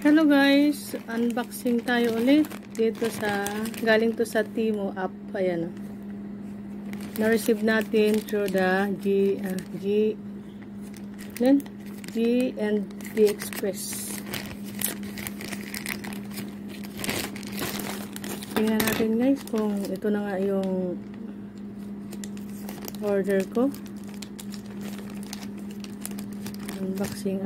Hello guys, unboxing tayo ulit dito sa galing to sa Temu app. Ayan, na-receive natin through the G&D Express. Tingnan natin guys kung ito na nga yung order ko. Unboxing.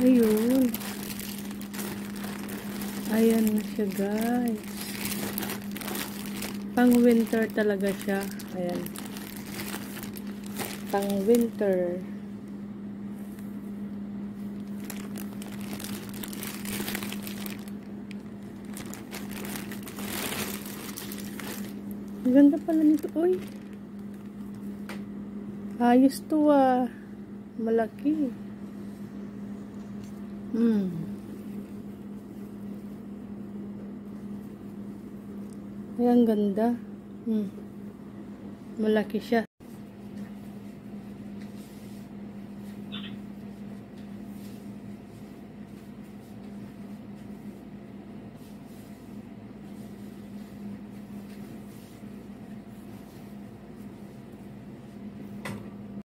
Ayun. Ayan na siya guys. Pang winter talaga siya. Ayan. Pang winter. Ang ganda pala nito. Uy. Ayos to ah. Malaki. Ayan, ganda. Malaki siya.